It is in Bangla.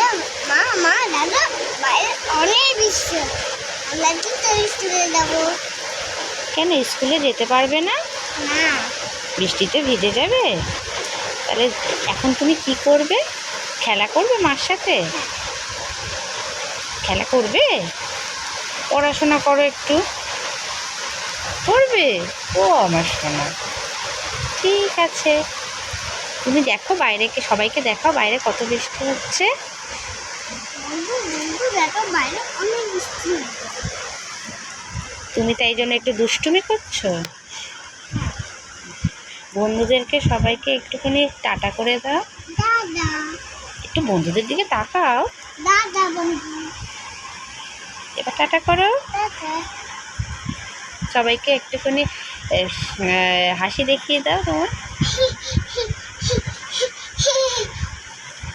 দাদা, মা মা দাদা, বাইরে অনেক বৃষ্টি, আমরা কিন্তু স্কুলে যাবো। কেন স্কুলে যেতে পারবে না? না, বৃষ্টিতে ভিজে যাবে? তাহলে এখন তুমি কি করবে? খেলা করবে মার সাথে? খেলা করবে? পড়াশোনা করো একটু। করবে? ও আমার সোনা, ঠিক আছে। তুমি দেখো বাইরে, সবাইকে দেখাও বাইরে কত বৃষ্টি হচ্ছে। বন্ধু বন্ধু দেখো বাইরে অনেক বৃষ্টি হচ্ছে। তুমি তাই জন্য একটু দুষ্টুমি করছো। বন্ধুদেরকে সবাইকে একটুখানি টাটা করে দাও। দাদা একটু বন্ধুদের দিকে তাকাও। দাদা বন্ধু, এবার টাটা করো। দাদা। সবাইকে একটুখানি হাসি দেখিয়ে দাও তোমার।